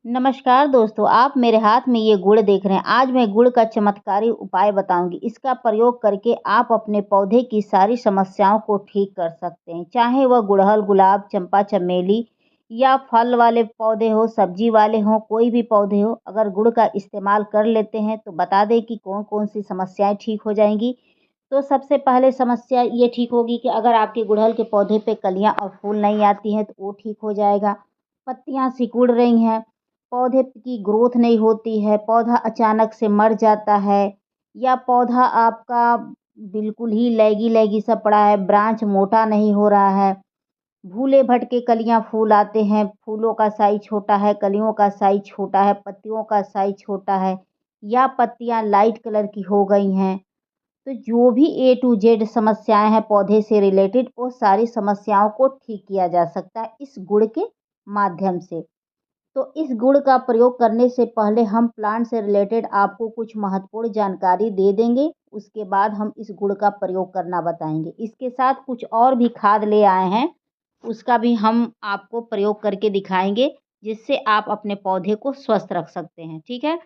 नमस्कार दोस्तों, आप मेरे हाथ में ये गुड़ देख रहे हैं। आज मैं गुड़ का चमत्कारी उपाय बताऊंगी। इसका प्रयोग करके आप अपने पौधे की सारी समस्याओं को ठीक कर सकते हैं। चाहे वह गुड़हल, गुलाब, चंपा, चमेली या फल वाले पौधे हो, सब्जी वाले हों, कोई भी पौधे हो, अगर गुड़ का इस्तेमाल कर लेते हैं तो बता दें कि कौन कौन सी समस्याएं ठीक हो जाएंगी। तो सबसे पहले समस्या ये ठीक होगी कि अगर आपके गुड़हल के पौधे पे कलियां और फूल नहीं आती हैं तो वो ठीक हो जाएगा। पत्तियां सिकुड़ रही हैं, पौधे की ग्रोथ नहीं होती है, पौधा अचानक से मर जाता है या पौधा आपका बिल्कुल ही लैगी लैगी सा पड़ा है, ब्रांच मोटा नहीं हो रहा है, भूले भटके कलियां फूल आते हैं, फूलों का साइज छोटा है, कलियों का साइज छोटा है, पत्तियों का साइज छोटा है या पत्तियां लाइट कलर की हो गई हैं। तो जो भी ए टू जेड समस्याएं हैं पौधे से रिलेटेड, वो सारी समस्याओं को ठीक किया जा सकता है इस गुड़ के माध्यम से। तो इस गुड़ का प्रयोग करने से पहले हम प्लांट से रिलेटेड आपको कुछ महत्वपूर्ण जानकारी दे देंगे। उसके बाद हम इस गुड़ का प्रयोग करना बताएंगे। इसके साथ कुछ और भी खाद ले आए हैं, उसका भी हम आपको प्रयोग करके दिखाएंगे, जिससे आप अपने पौधे को स्वस्थ रख सकते हैं। ठीक है,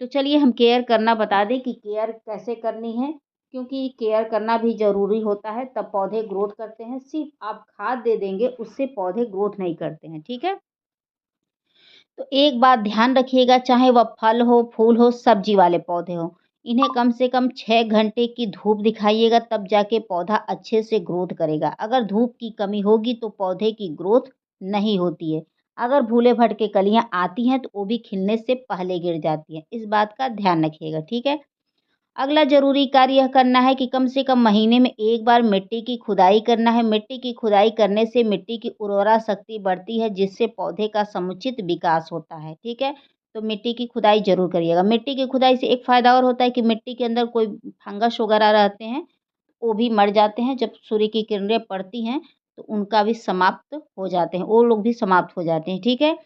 तो चलिए हम केयर करना बता दें कि केयर कैसे करनी है, क्योंकि केयर करना भी ज़रूरी होता है, तब पौधे ग्रोथ करते हैं। सिर्फ आप खाद दे देंगे उससे पौधे ग्रोथ नहीं करते हैं। ठीक है, तो एक बात ध्यान रखिएगा, चाहे वह फल हो, फूल हो, सब्जी वाले पौधे हों, इन्हें कम से कम 6 घंटे की धूप दिखाइएगा, तब जाके पौधा अच्छे से ग्रोथ करेगा। अगर धूप की कमी होगी तो पौधे की ग्रोथ नहीं होती है। अगर भूले भटके कलियाँ आती हैं तो वो भी खिलने से पहले गिर जाती हैं। इस बात का ध्यान रखिएगा, ठीक है? अगला ज़रूरी कार्य यह करना है कि कम से कम महीने में एक बार मिट्टी की खुदाई करना है। मिट्टी की खुदाई करने से मिट्टी की उर्वरा शक्ति बढ़ती है, जिससे पौधे का समुचित विकास होता है। ठीक है, तो मिट्टी की खुदाई ज़रूर करिएगा। मिट्टी की खुदाई से एक फ़ायदा और होता है कि मिट्टी के अंदर कोई फंगस वगैरह रहते हैं, वो भी मर जाते हैं। जब सूर्य की किरणें पड़ती हैं तो उनका भी समाप्त हो जाते हैं, वो लोग भी समाप्त हो जाते हैं। ठीक है,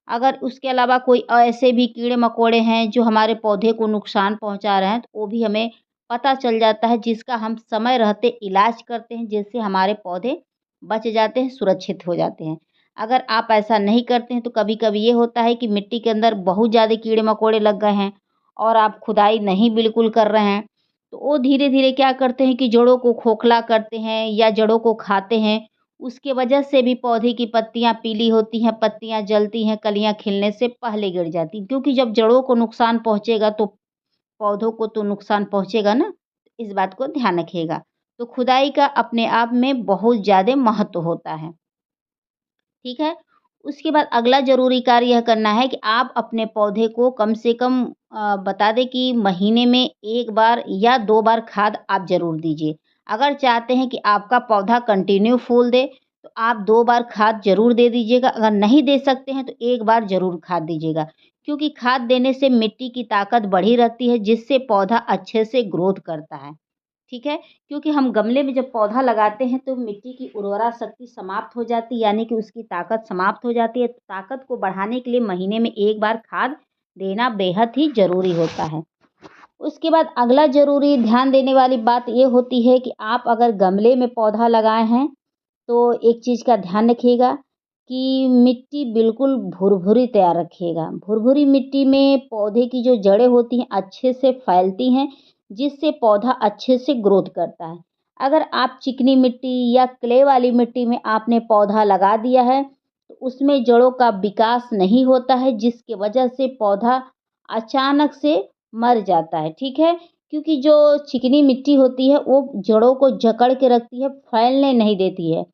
अगर उसके अलावा कोई ऐसे भी कीड़े मकोड़े हैं जो हमारे पौधे को नुकसान पहुंचा रहे हैं, तो वो भी हमें पता चल जाता है, जिसका हम समय रहते इलाज करते हैं, जिससे हमारे पौधे बच जाते हैं, सुरक्षित हो जाते हैं। अगर आप ऐसा नहीं करते हैं तो कभी कभी ये होता है कि मिट्टी के अंदर बहुत ज़्यादा कीड़े मकोड़े लग गए हैं और आप खुदाई नहीं बिल्कुल कर रहे हैं, तो वो धीरे धीरे क्या करते हैं कि जड़ों को खोखला करते हैं या जड़ों को खाते हैं। उसके वजह से भी पौधे की पत्तियां पीली होती हैं, पत्तियां जलती हैं, कलियां खिलने से पहले गिर जाती हैं, क्योंकि जब जड़ों को नुकसान पहुंचेगा तो पौधों को तो नुकसान पहुंचेगा ना। इस बात को ध्यान रखिएगा। तो खुदाई का अपने आप में बहुत ज़्यादा महत्व होता है। ठीक है, उसके बाद अगला ज़रूरी कार्य यह करना है कि आप अपने पौधे को कम से कम बता दें कि महीने में 1 बार या 2 बार खाद आप ज़रूर दीजिए। अगर चाहते हैं कि आपका पौधा कंटिन्यू फूल दे, तो आप 2 बार खाद ज़रूर दे दीजिएगा। अगर नहीं दे सकते हैं तो 1 बार ज़रूर खाद दीजिएगा, क्योंकि खाद देने से मिट्टी की ताकत बढ़ी रहती है, जिससे पौधा अच्छे से ग्रोथ करता है। ठीक है? क्योंकि हम गमले में जब पौधा लगाते हैं तो मिट्टी की उर्वरा शक्ति समाप्त हो जाती है, यानी कि उसकी ताकत समाप्त हो जाती है। ताकत को बढ़ाने के लिए महीने में 1 बार खाद देना बेहद ही ज़रूरी होता है। उसके बाद अगला ज़रूरी ध्यान देने वाली बात ये होती है कि आप अगर गमले में पौधा लगाए हैं, तो एक चीज़ का ध्यान रखिएगा कि मिट्टी बिल्कुल भुरभुरी तैयार रखिएगा। भुरभुरी मिट्टी में पौधे की जो जड़ें होती हैं अच्छे से फैलती हैं, जिससे पौधा अच्छे से ग्रोथ करता है। अगर आप चिकनी मिट्टी या क्ले वाली मिट्टी में आपने पौधा लगा दिया है, तो उसमें जड़ों का विकास नहीं होता है, जिसकी वजह से पौधा अचानक से मर जाता है। ठीक है? क्योंकि जो चिकनी मिट्टी होती है वो जड़ों को जकड़ के रखती है, फैलने नहीं देती है।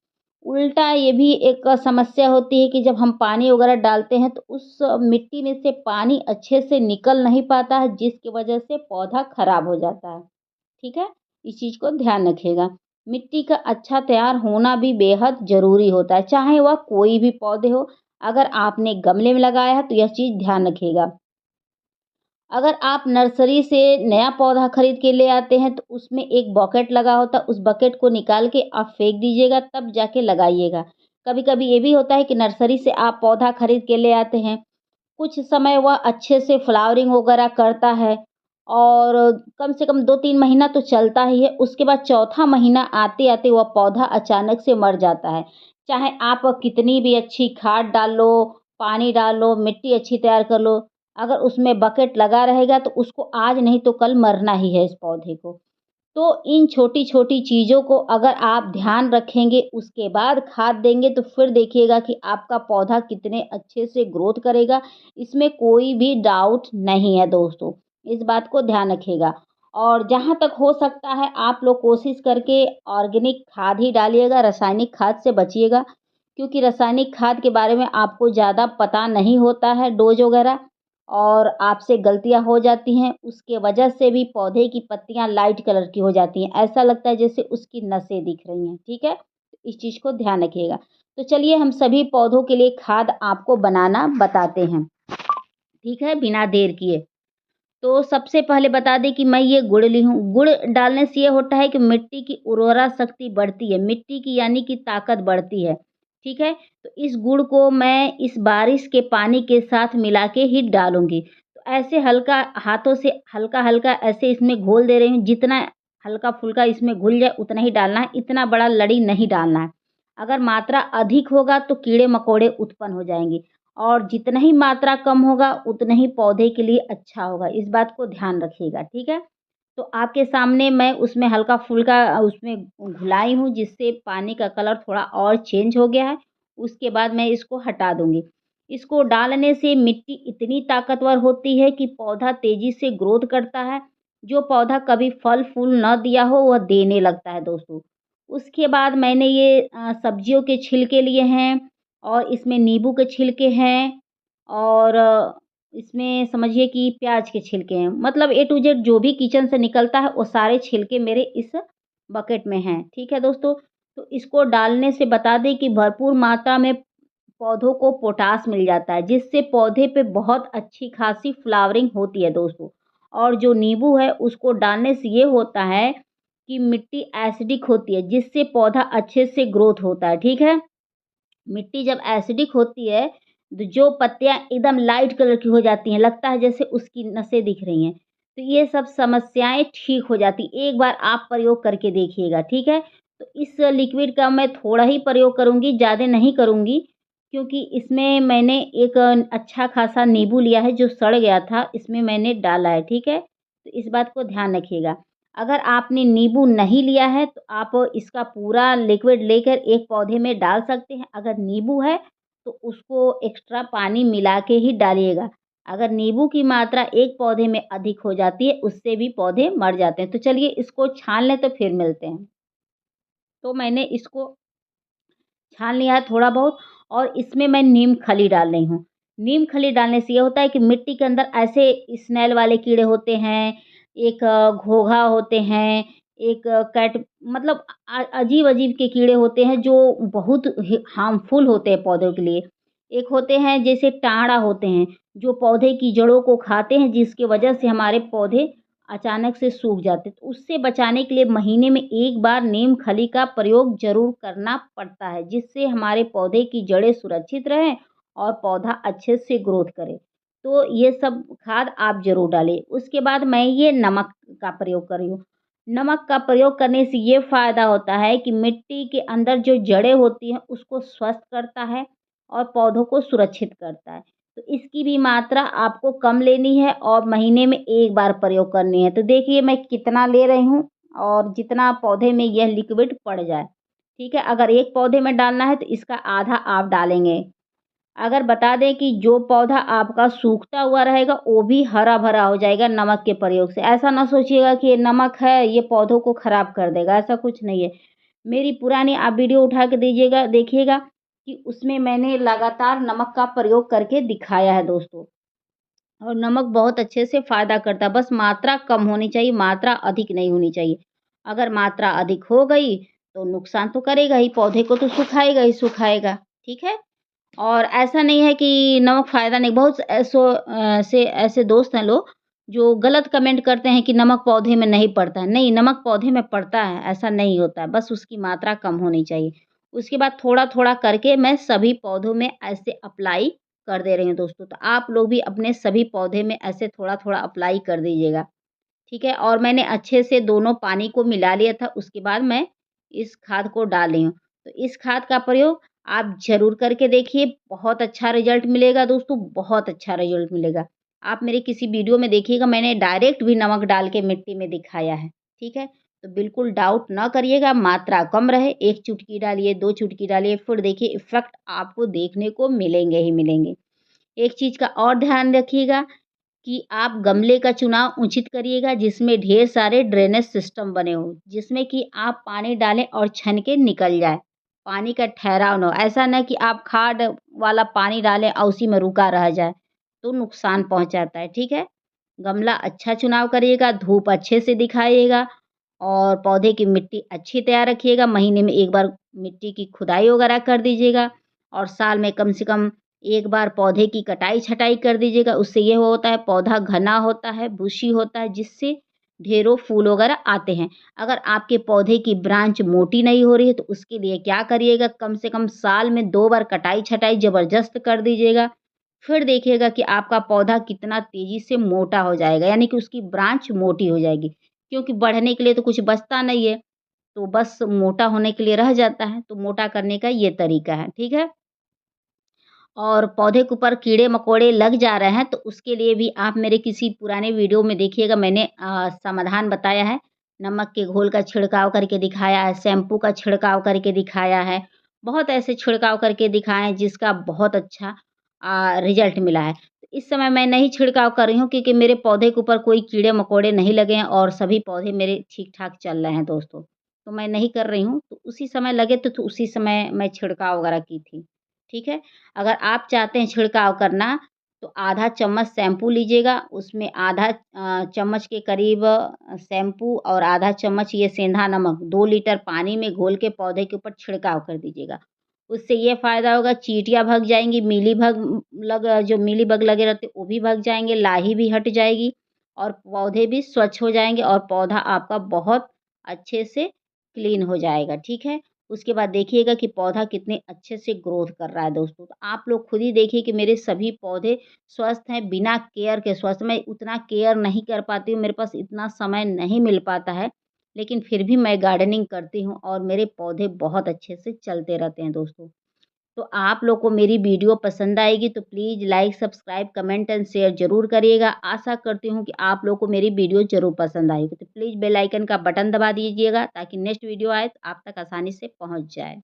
उल्टा ये भी एक समस्या होती है कि जब हम पानी वगैरह डालते हैं तो उस मिट्टी में से पानी अच्छे से निकल नहीं पाता है, जिसकी वजह से पौधा खराब हो जाता है। ठीक है? इस चीज़ को ध्यान रखिएगा। मिट्टी का अच्छा तैयार होना भी बेहद ज़रूरी होता है, चाहे वह कोई भी पौधे हो। अगर आपने गमले में लगाया है तो यह चीज़ ध्यान रखिएगा। अगर आप नर्सरी से नया पौधा खरीद के ले आते हैं तो उसमें एक बकेट लगा होता है, उस बकेट को निकाल के आप फेंक दीजिएगा, तब जाके लगाइएगा। कभी कभी ये भी होता है कि नर्सरी से आप पौधा खरीद के ले आते हैं, कुछ समय वह अच्छे से फ्लावरिंग वगैरह करता है और कम से कम 2-3 महीना तो चलता ही है। उसके बाद चौथा महीना आते-आते वह पौधा अचानक से मर जाता है। चाहे आप कितनी भी अच्छी खाद डाल लो, पानी डाल लो, मिट्टी अच्छी तैयार कर लो। अगर उसमें बकेट लगा रहेगा तो उसको आज नहीं तो कल मरना ही है इस पौधे को। तो इन छोटी-छोटी चीज़ों को अगर आप ध्यान रखेंगे, उसके बाद खाद देंगे तो फिर देखिएगा कि आपका पौधा कितने अच्छे से ग्रोथ करेगा। इसमें कोई भी डाउट नहीं है दोस्तों, इस बात को ध्यान रखिएगा। और जहाँ तक हो सकता है आप लोग कोशिश करके ऑर्गेनिक खाद ही डालिएगा, रासायनिक खाद से बचिएगा। क्योंकि रासायनिक खाद के बारे में आपको ज़्यादा पता नहीं होता है, डोज़ वगैरह, और आपसे गलतियाँ हो जाती हैं, उसके वजह से भी पौधे की पत्तियाँ लाइट कलर की हो जाती हैं। ऐसा लगता है जैसे उसकी नसें दिख रही हैं, ठीक है? इस चीज़ को ध्यान रखिएगा। तो चलिए हम सभी पौधों के लिए खाद आपको बनाना बताते हैं, ठीक है? बिना देर किए। तो सबसे पहले बता दें कि मैं ये गुड़ ली हूँ। गुड़ डालने से ये होता है कि मिट्टी की उर्वरा शक्ति बढ़ती है, मिट्टी की यानी कि ताकत बढ़ती है, ठीक है? तो इस गुड़ को मैं इस बारिश के पानी के साथ मिला के ही डालूँगी। तो ऐसे हल्का हाथों से हल्का-हल्का ऐसे इसमें घोल दे रही हूँ, जितना हल्का-फुल्का इसमें घुल जाए उतना ही डालना है, इतना बड़ा लड़ी नहीं डालना है। अगर मात्रा अधिक होगा तो कीड़े-मकोड़े उत्पन्न हो जाएँगे। और जितना ही मात्रा कम होगा उतना ही पौधे के लिए अच्छा होगा, इस बात को ध्यान रखिएगा, ठीक है? तो आपके सामने मैं उसमें हल्का-फुल्का उसमें घुलाई हूँ जिससे पानी का कलर थोड़ा और चेंज हो गया है। उसके बाद मैं इसको हटा दूँगी। इसको डालने से मिट्टी इतनी ताकतवर होती है कि पौधा तेज़ी से ग्रोथ करता है। जो पौधा कभी फल-फूल ना दिया हो वह देने लगता है दोस्तों। उसके बाद मैंने ये सब्जियों के छिलके लिए हैं और इसमें नींबू के छिलके हैं और इसमें समझिए कि प्याज के छिलके हैं। मतलब ए टू ज़ेड जो भी किचन से निकलता है वो सारे छिलके मेरे इस बकेट में हैं। ठीक है दोस्तों? तो इसको डालने से बता दें कि भरपूर मात्रा में पौधों को पोटाश मिल जाता है, जिससे पौधे पे बहुत अच्छी खासी फ्लावरिंग होती है दोस्तों। और जो नींबू है उसको डालने से ये होता है कि मिट्टी एसिडिक होती है, जिससे पौधा अच्छे से ग्रोथ होता है। ठीक है? मिट्टी जब एसिडिक होती है, तो जो पत्तियाँ एकदम लाइट कलर की हो जाती हैं, लगता है जैसे उसकी नसें दिख रही हैं। तो ये सब समस्याएँ ठीक हो जाती। एक बार आप प्रयोग करके देखिएगा, ठीक है? तो इस लिक्विड का मैं थोड़ा ही प्रयोग करूँगी, ज़्यादा नहीं करूँगी, क्योंकि इसमें मैंने एक अच्छा खासा नींबू लिया है जो सड़ गया था, इसमें मैंने डाला है, ठीक है? तो इस बात को ध्यान रखिएगा। अगर आपने नींबू नहीं लिया है तो आप इसका पूरा लिक्विड लेकर एक पौधे में डाल सकते हैं। अगर नींबू है तो उसको एक्स्ट्रा पानी मिला के ही डालिएगा। अगर नींबू की मात्रा एक पौधे में अधिक हो जाती है, उससे भी पौधे मर जाते हैं। तो चलिए इसको छान लें तो फिर मिलते हैं। तो मैंने इसको छान लिया है थोड़ा बहुत और इसमें मैं नीम खली डाल रही हूँ। नीम खली डालने से ये होता है कि मिट्टी के अंदर ऐसे स्नेल वाले कीड़े होते हैं, एक घोंघा होते हैं, एक कैट मतलब अजीब-अजीब के कीड़े होते हैं जो बहुत ही हार्मफुल होते हैं पौधों के लिए। एक होते हैं जैसे टाँड़ा होते हैं, जो पौधे की जड़ों को खाते हैं जिसकी वजह से हमारे पौधे अचानक से सूख जाते हैं। तो उससे बचाने के लिए महीने में 1 बार नीम खली का प्रयोग ज़रूर करना पड़ता है, जिससे हमारे पौधे की जड़ें सुरक्षित रहें और पौधा अच्छे से ग्रोथ करे। तो ये सब खाद आप ज़रूर डालें। उसके बाद मैं ये नमक का प्रयोग कर रही हूँ। नमक का प्रयोग करने से ये फ़ायदा होता है कि मिट्टी के अंदर जो जड़ें होती हैं, उसको स्वस्थ करता है और पौधों को सुरक्षित करता है। तो इसकी भी मात्रा आपको कम लेनी है और महीने में 1 बार प्रयोग करनी है। तो देखिए मैं कितना ले रही हूँ और जितना पौधे में यह लिक्विड पड़ जाए, ठीक है? अगर एक पौधे में डालना है तो इसका आधा आप डालेंगे। अगर बता दें कि जो पौधा आपका सूखता हुआ रहेगा, वो भी हरा-भरा हो जाएगा नमक के प्रयोग से। ऐसा ना सोचिएगा कि ये नमक है, ये पौधों को खराब कर देगा, ऐसा कुछ नहीं है। मेरी पुरानी आप वीडियो उठा के दीजिएगा देखिएगा कि उसमें मैंने लगातार नमक का प्रयोग करके दिखाया है दोस्तों। और नमक बहुत अच्छे से फ़ायदा करता है, बस मात्रा कम होनी चाहिए, मात्रा अधिक नहीं होनी चाहिए। अगर मात्रा अधिक हो गई, तो नुकसान तो करेगा ही, पौधे को तो सुखाएगा ही सुखाएगा, ठीक है? और ऐसा नहीं है कि नमक फ़ायदा नहीं बहुत से ऐसे दोस्त हैं लोग, जो गलत कमेंट करते हैं कि नमक पौधे में नहीं पड़ता है। नहीं, नमक पौधे में पड़ता है, ऐसा नहीं होता है, बस उसकी मात्रा कम होनी चाहिए। उसके बाद थोड़ा-थोड़ा करके मैं सभी पौधों में ऐसे अप्लाई कर दे रही हूँ दोस्तों। तो आप लोग भी अपने सभी पौधे में ऐसे थोड़ा-थोड़ा अप्लाई कर दीजिएगा, ठीक है? और मैंने अच्छे से दोनों पानी को मिला लिया था, उसके बाद मैं इस खाद को डाल रही हूँ। तो इस खाद का प्रयोग आप ज़रूर करके देखिए, बहुत अच्छा रिज़ल्ट मिलेगा दोस्तों, बहुत अच्छा रिज़ल्ट मिलेगा। आप मेरे किसी वीडियो में देखिएगा, मैंने डायरेक्ट भी नमक डाल के मिट्टी में दिखाया है, ठीक है? तो बिल्कुल डाउट ना करिएगा, मात्रा कम रहे, 1 चुटकी डालिए, 2 चुटकी डालिए, फिर देखिए इफ़ेक्ट आपको देखने को मिलेंगे ही मिलेंगे। एक चीज़ का और ध्यान रखिएगा कि आप गमले का चुनाव उचित करिएगा जिसमें ढेर सारे ड्रेनेज सिस्टम बने हों, जिसमें कि आप पानी डालें और छन के निकल जाए। पानी का ठहराव ना हो, ऐसा ना कि आप खाद वाला पानी डालें और उसी में रुका रह जाए, तो नुकसान पहुँचाता है, ठीक है? गमला अच्छा चुनाव करिएगा, धूप अच्छे से दिखाइएगा और पौधे की मिट्टी अच्छी तैयार रखिएगा। महीने में 1 बार मिट्टी की खुदाई वगैरह कर दीजिएगा और साल में कम से कम 1 बार पौधे की कटाई-छँटाई कर दीजिएगा। उससे ये होता है पौधा घना होता है, बुशी होता है जिससे ढेरों फूल वगैरह आते हैं। अगर आपके पौधे की ब्रांच मोटी नहीं हो रही है तो उसके लिए क्या करिएगा, कम से कम साल में 2 बार कटाई-छँटाई ज़बरदस्त कर दीजिएगा। फिर देखिएगा कि आपका पौधा कितना तेज़ी से मोटा हो जाएगा, यानी कि उसकी ब्रांच मोटी हो जाएगी। क्योंकि बढ़ने के लिए तो कुछ बचता नहीं है, तो बस मोटा होने के लिए रह जाता है, तो मोटा करने का ये तरीका है, ठीक है? और पौधे के ऊपर कीड़े-मकोड़े लग जा रहे हैं, तो उसके लिए भी आप मेरे किसी पुराने वीडियो में देखिएगा मैंने समाधान बताया है। नमक के घोल का छिड़काव करके दिखाया है, शैम्पू का छिड़काव करके दिखाया है। बहुत ऐसे छिड़काव करके दिखाए हैं जिसका बहुत अच्छा रिज़ल्ट मिला है। तो इस समय मैं नहीं छिड़काव कर रही हूँ क्योंकि मेरे पौधे के ऊपर कोई कीड़े-मकोड़े नहीं लगे हैं और सभी पौधे मेरे ठीक-ठाक चल रहे हैं दोस्तों। तो मैं नहीं कर रही हूँ, तो उसी समय लगे तो उसी समय मैं छिड़काव वगैरह की थी। ठीक है? अगर आप चाहते हैं छिड़काव करना, तो आधा चम्मच शैम्पू लीजिएगा, उसमें आधा चम्मच के करीब शैम्पू और आधा चम्मच ये सेंधा नमक 2 लीटर पानी में घोल के पौधे के ऊपर छिड़काव कर दीजिएगा। उससे ये फ़ायदा होगा चींटियाँ भग जाएँगी, जो मीलीबग लगे रहते हैं वो भी भग जाएँगे, लाही भी हट जाएगी और पौधे भी स्वच्छ हो जाएँगे और पौधा आपका बहुत अच्छे से क्लीन हो जाएगा, ठीक है? उसके बाद देखिएगा कि पौधा कितने अच्छे से ग्रोथ कर रहा है दोस्तों। तो आप लोग खुद ही देखिए कि मेरे सभी पौधे स्वस्थ हैं, बिना केयर के स्वस्थ। मैं उतना केयर नहीं कर पाती हूँ, मेरे पास इतना समय नहीं मिल पाता है, लेकिन फिर भी मैं गार्डनिंग करती हूँ और मेरे पौधे बहुत अच्छे से चलते रहते हैं दोस्तों। तो आप लोग को मेरी वीडियो पसंद आएगी तो please like, subscribe, comment and share ज़रूर करिएगा। आशा करती हूँ कि आप लोग को मेरी वीडियो ज़रूर पसंद आएगी। तो प्लीज़ बेल आइकन का बटन दबा दीजिएगा ताकि नेक्स्ट वीडियो आए तो आप तक आसानी से पहुँच जाए।